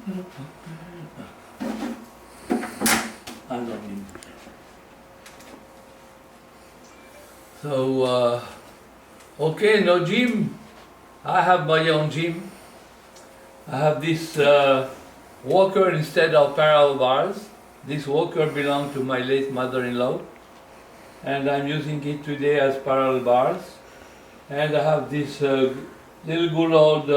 I don't need. So, okay, no gym. I have my own gym. I have this walker instead of parallel bars. This walker belonged to my late mother-in-law, and I'm using it today as parallel bars. And I have this little good old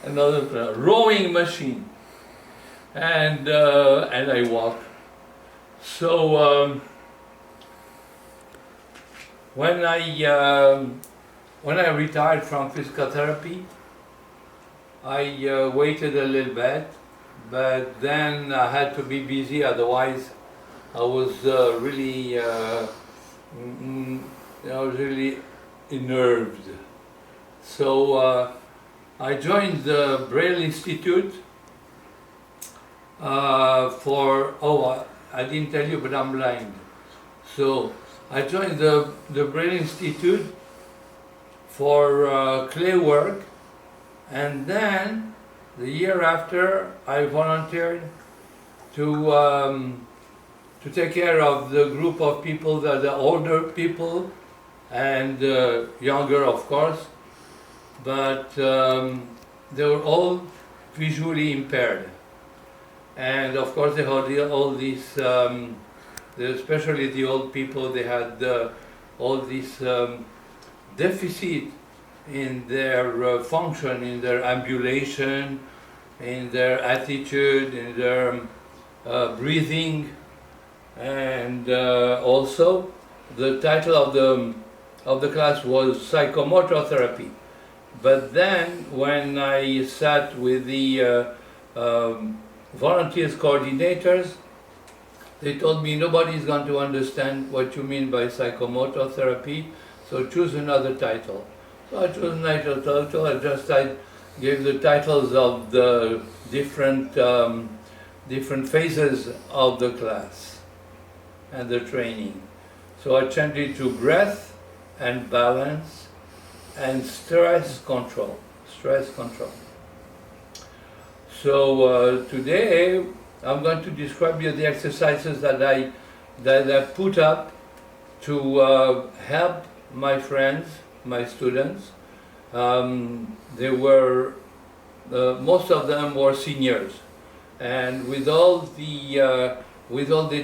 another rowing machine, and I walk. So when I retired from physical therapy, I waited a little bit, but then I had to be busy. Otherwise, I was really unnerved. So I joined the Braille Institute I didn't tell you, but I'm blind. So I joined the Braille Institute for clay work, and then the year after I volunteered to take care of the group of people, the older people and younger, of course, but they were all visually impaired. And of course they had all these, especially the old people, they had all this deficit in their function, in their ambulation, in their attitude, in their breathing, and also the title of the class was psychomotor therapy. But then when I sat with the volunteers coordinators, they told me nobody is going to understand what you mean by psychomotor therapy, so choose another title. So I chose another title. I gave the titles of the different phases of the class and the training. So I changed it to breath and balance and stress control. So today I'm going to describe you the exercises that I put up to help my friends, my students. They were most of them were seniors, and with all the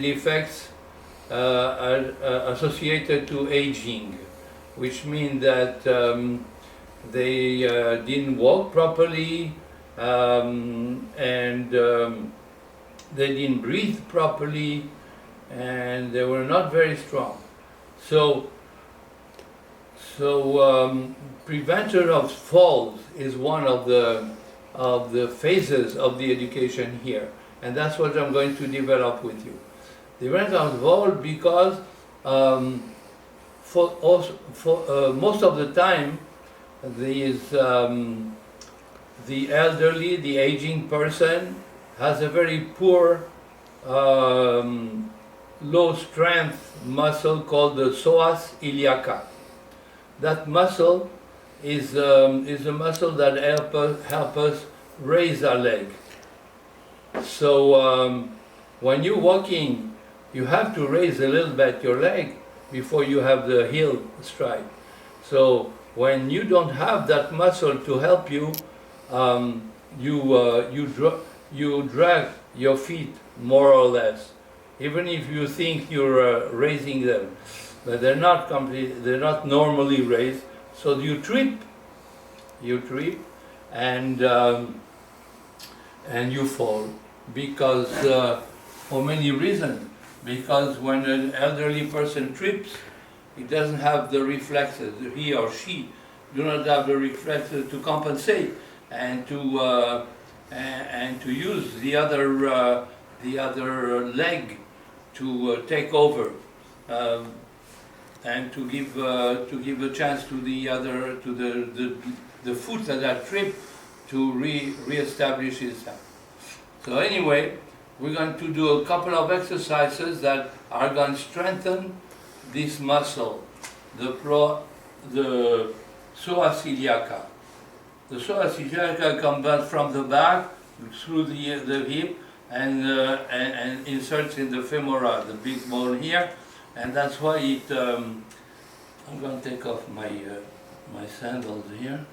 defects associated to aging, which means that they didn't walk properly, and they didn't breathe properly, and they were not very strong. So prevention of falls is one of the phases of the education here, and that's what I'm going to develop with you. The prevention of falls because most of the time the elderly, the aging person has a very poor low strength muscle called the psoas iliaca. That muscle is a muscle that help us raise our leg. So when you're walking, you have to raise a little bit your leg before you have the heel stride. So when you don't have that muscle to help you, you drag your feet more or less, even if you think you're raising them, but they're not normally raised. So you trip, and you fall because for many reasons. Because when an elderly person trips, he doesn't have the reflexes. He or she do not have the reflexes to compensate and to use the other leg to take over and to give a chance to the foot that are tripped to re-establish itself. So anyway, we're going to do a couple of exercises that are going to strengthen this muscle. the psoas iliaca. The psoas iliaca comes back from the back through the hip and inserts in the femora, the big bone here, and that's why it. I'm going to take off my my sandals here.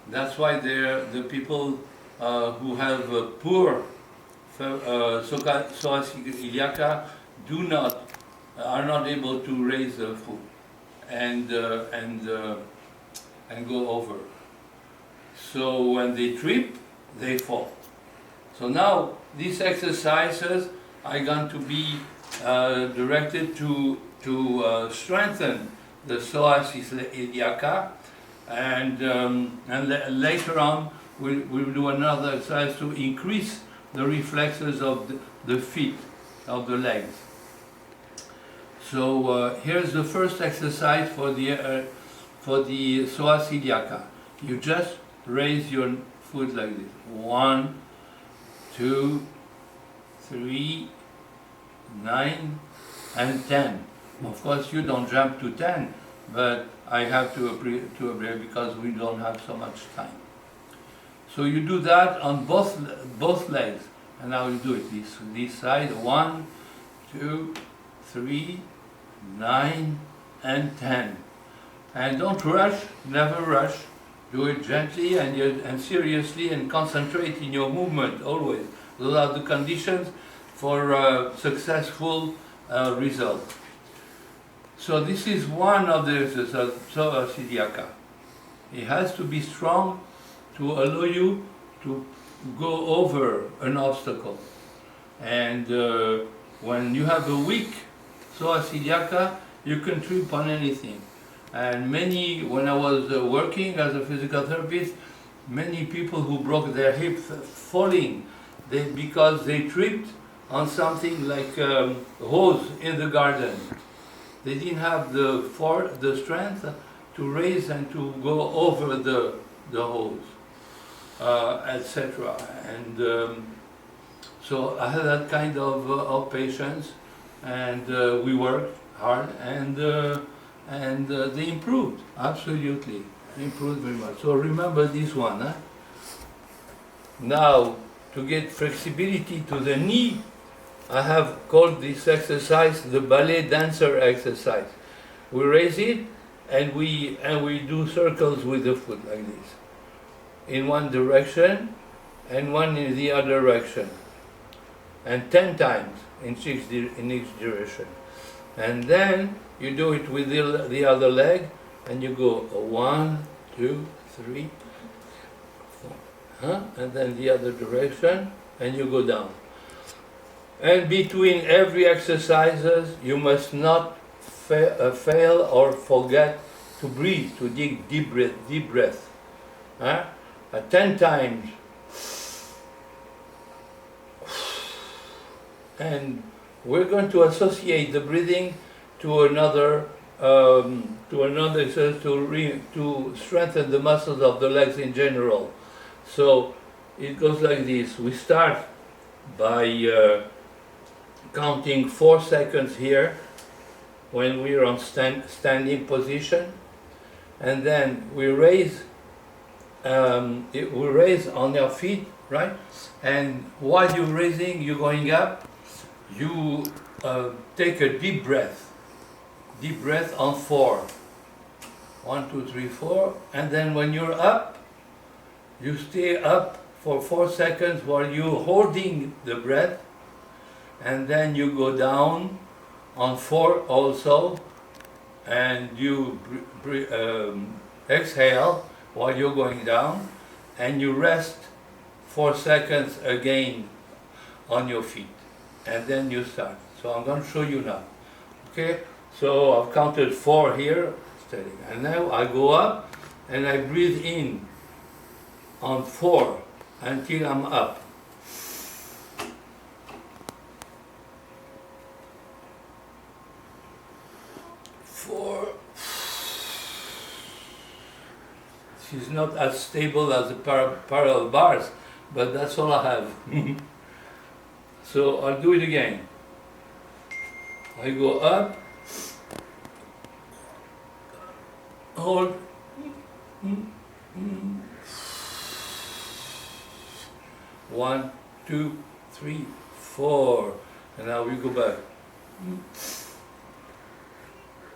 That's why the people who have poor psoas iliaca are not able to raise the foot and go over. So when they trip, they fall. So now these exercises are going to be directed to strengthen the psoas iliaca, and later on we'll do another exercise to increase the reflexes of the feet, of the legs. So here's the first exercise for the psoas iliaca. You just raise your foot like this. 1, 2, 3, 9, and 10. Of course, you don't jump to 10, but I have to abbreviate because we don't have so much time. So you do that on both legs, and now you do it this side. 1, 2, 3, 9, and 10. And don't rush, never rush. Do it gently and seriously, and concentrate in your movement always. Those are the conditions for successful results. So this is one of the exercises, psoas iliaca. It has to be strong to allow you to go over an obstacle. And when you have a weak psoas iliaca, you can trip on anything. And when I was working as a physical therapist, many people who broke their hip falling, because they tripped on something like a hose in the garden. They didn't have the strength to raise and to go over the hose, etc. And so I had that kind of patience, and we worked hard, and they improved, absolutely, improved very much. So remember this one. Huh? Now, to get flexibility to the knee, I have called this exercise the ballet dancer exercise. We raise it and we do circles with the foot like this, in one direction and one in the other direction, and 10 times in each direction. And then you do it with the other leg, and you go 1, 2, 3, 4, and then the other direction, and you go down. And between every exercises, you must not fail or forget to breathe, to take deep breath. 10 times. And we're going to associate the breathing to another exercise to strengthen the muscles of the legs in general. So it goes like this. We start by counting 4 seconds here when we're on standing position, and then we raise on your feet, right? And while you're raising, you're going up, you take a deep breath on 4. 1, 2, 3, 4, and then when you're up, you stay up for 4 seconds while you're holding the breath, and then you go down on 4 also, and you exhale while you're going down, and you rest 4 seconds again on your feet, and then you start. So I'm going to show you now. Okay, so I've counted 4 here, steady, and now I go up and I breathe in on 4 until I'm up. 4. She's not as stable as the parallel bars, but that's all I have. So I'll do it again. I go up, hold, 1, 2, 3, 4, and now we go back.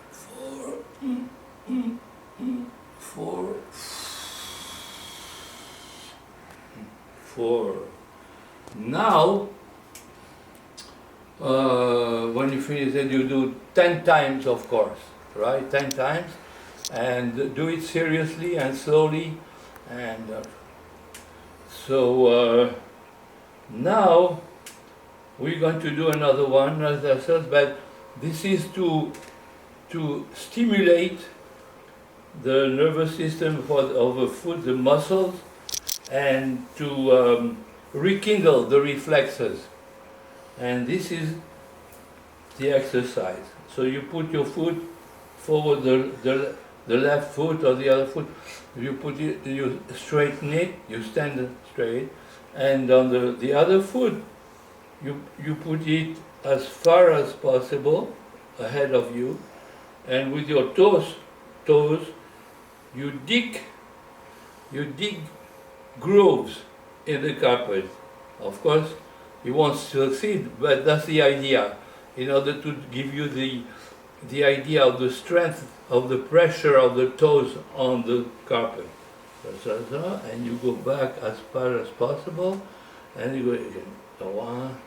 4, 4, 4. Now, when you finish it, you do 10 times, of course, right? 10 times, and do it seriously and slowly. And now we're going to do another one, as I said, but this is to stimulate the nervous system of the foot, the muscles, and to rekindle the reflexes. And this is the exercise. So you put your foot forward, the left foot or the other foot, you straighten it, you stand straight, and on the other foot, you put it as far as possible ahead of you, and with your toes, you dig grooves in the carpet. Of course, you won't succeed, but that's the idea, in order to give you the idea of the strength of the pressure of the toes on the carpet. And you go back as far as possible, and you go again. 1,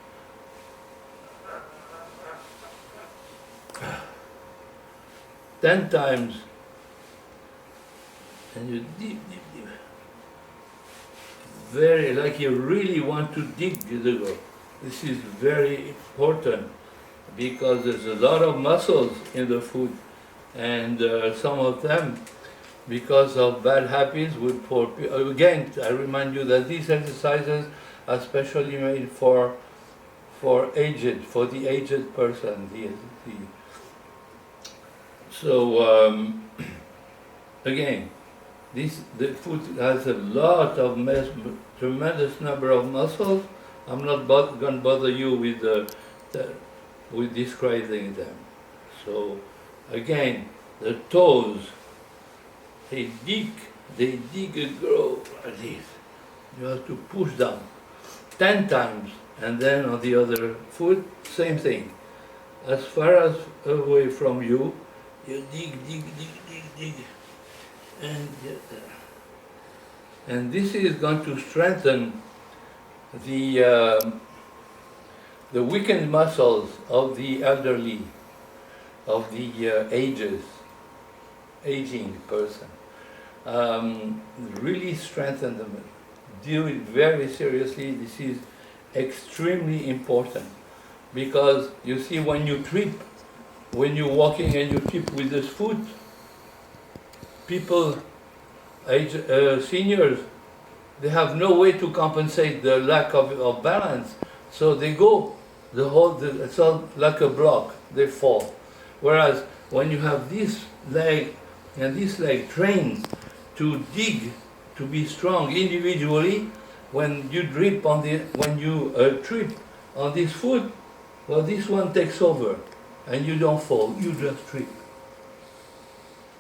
10 times, and you dig. Very, like you really want to dig the go. This is very important because there's a lot of muscles in the foot, and some of them, because of bad habits, again, I remind you that these exercises are specially made for the aged person. Again, the foot has a lot of tremendous number of muscles. I'm not going to bother you with describing them. So again, the toes, they dig a grove like this. You have to push down 10 times, and then on the other foot, same thing. As far as away from you, you dig. And this is going to strengthen the weakened muscles of the elderly, of the aging person. Really strengthen them. Do it very seriously. This is extremely important, because you see, when you trip, when you're walking and you trip with this foot, people, seniors, they have no way to compensate the lack of balance, so they go it's all like a block, they fall. Whereas when you have this leg and this leg trained to dig, to be strong individually, when you trip on this foot, well, this one takes over, and you don't fall, you just trip.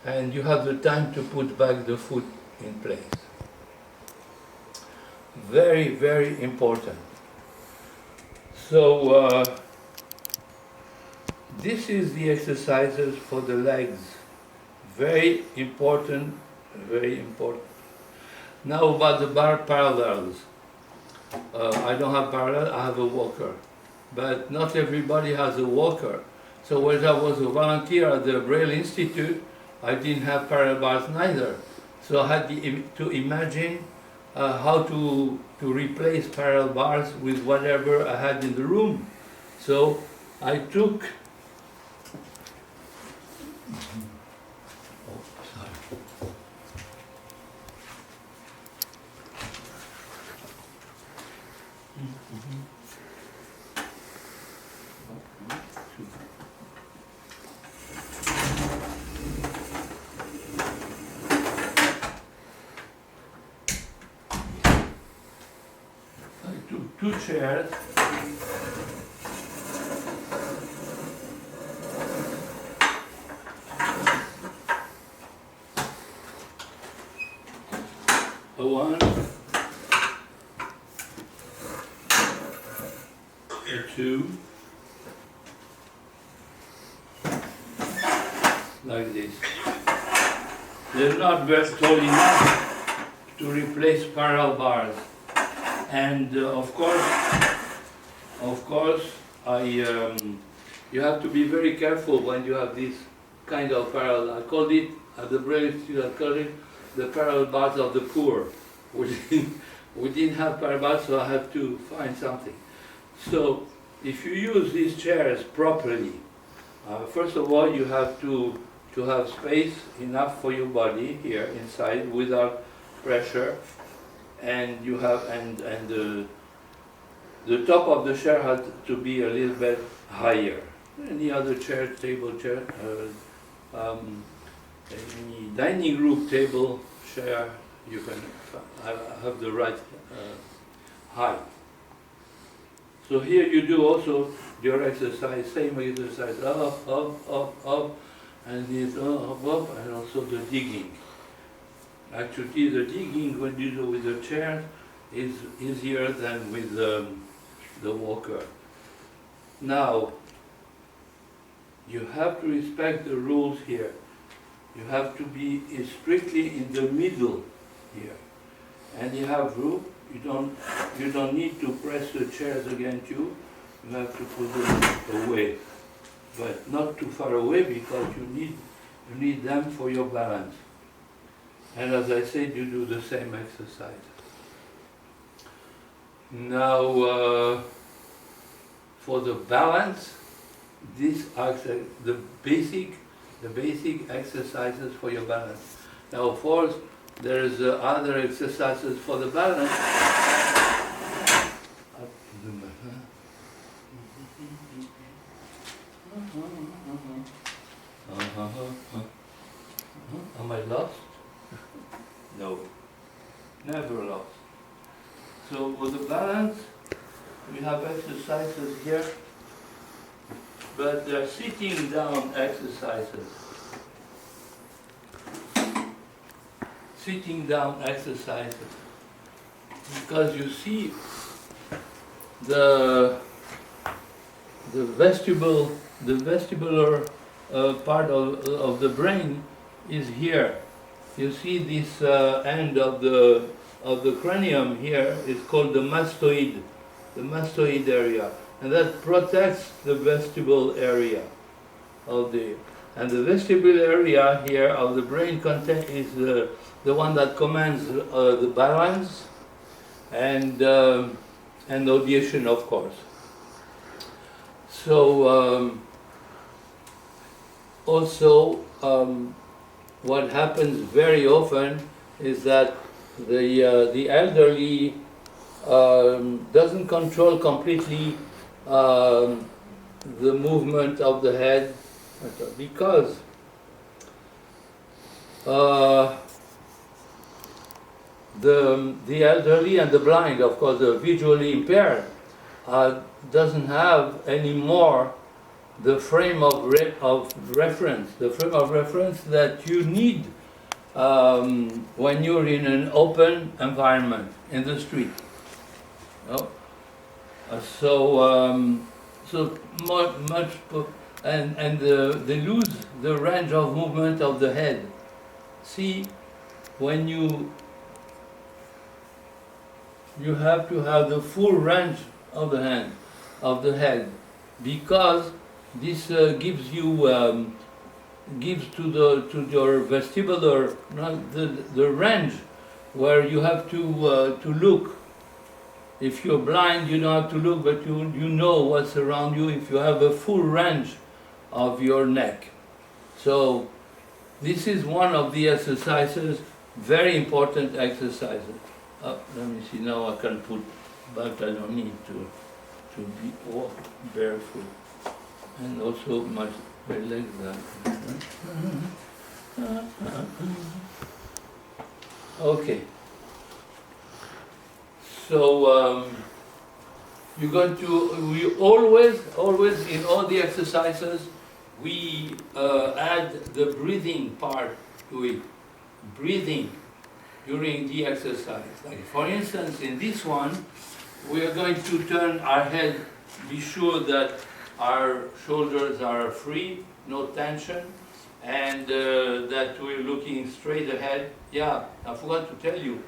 And you have the time to put back the foot in place. Very, very important. So this is the exercises for the legs. Very important, very important. Now about the bar parallels. I don't have parallel, I have a walker. But not everybody has a walker. So when I was a volunteer at the Braille Institute, I didn't have parallel bars neither. So I had to imagine how to replace parallel bars with whatever I had in the room. So I took... two chairs, A 1, a 2, like this. They're not very tall enough to replace parallel bars. And of course, you have to be very careful when you have this kind of parallel. I called it, at the Braille Institute, I called it the parallel bars of the poor. We didn't have parallel bars, so I had to find something. So, if you use these chairs properly, first of all, you have to have space enough for your body here inside without pressure, and you have the top of the chair has to be a little bit higher. Any other chair, table chair, any dining room table chair, you can have the right height. So here you do also your exercise, same exercise, up, and this up, and also the digging. Actually, the digging when you do with the chair is easier than with the walker. Now, you have to respect the rules here. You have to be strictly in the middle here, and you have room. You don't need to press the chairs against you. You have to put them away, but not too far away because you need them for your balance. And as I said, you do the same exercise. Now, for the balance, these are the basic exercises for your balance. Now, of course, there's other exercises for the balance. Am I lost? No, never lost. So for the balance, we have exercises here, but they're sitting down exercises. Sitting down exercises. Because you see the vestibular part of the brain is here. You see this end of the cranium here is called the mastoid area, and that protects the vestibule area and the vestibule area here of the brain is the one that commands the balance and audition, of course. So also what happens very often is that the elderly doesn't control completely the movement of the head because the elderly and the blind, of course, the visually impaired, doesn't have anymore the frame of reference that you need when you're in an open environment in the street. So much, and they lose the range of movement of the head. See, when you have to have the full range of the head, because this gives you gives to your vestibular the range where you have to look. If you're blind, you don't have to look, but you know what's around you if you have a full range of your neck. So this is one of the exercises, very important exercises. Let me see, now I can put back, I don't need to be barefoot. And also my legs are. Okay. So you're going to, we always in all the exercises, we add the breathing part to it. Breathing. during the exercise. Like for instance, in this one, we are going to turn our head, be sure that our shoulders are free, no tension, and that we're looking straight ahead. Yeah, I forgot to tell you,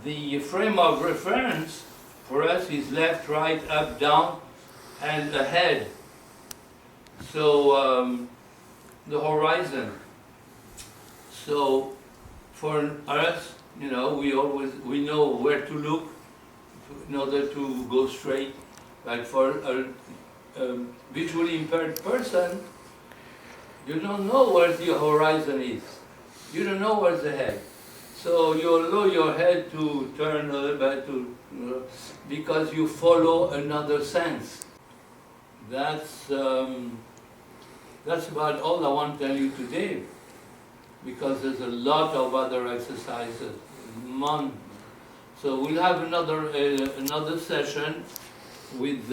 the frame of reference for us is left, right, up, down, and ahead. So the horizon. So for us, you know, we know where to look in order to go straight. Like for a visually impaired person, you don't know where the horizon is. You don't know where's the head. So you allow your head to turn a little bit because you follow another sense. That's about all I want to tell you today, because there's a lot of other exercises. So we'll have another session with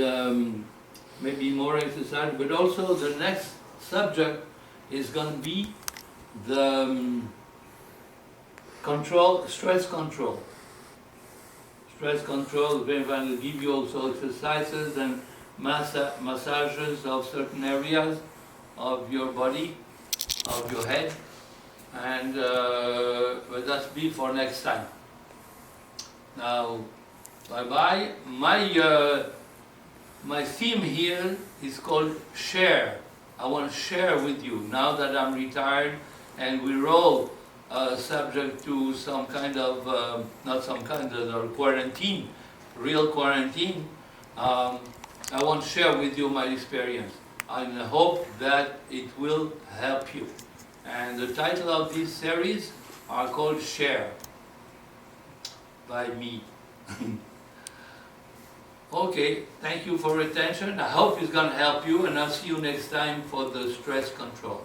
maybe more exercise, but also the next subject is going to be the stress control. Stress control, we're going to give you also exercises and massages of certain areas of your body, of your head, and but that's be for next time. Now, bye-bye. My theme here is called share. I want to share with you, now that I'm retired and we're all subject to some kind of, not some kind of quarantine, real quarantine. I want to share with you my experience. I hope that it will help you. And the title of this series are called Share by me. Okay, thank you for your attention. I hope it's going to help you, and I'll see you next time for the stress control.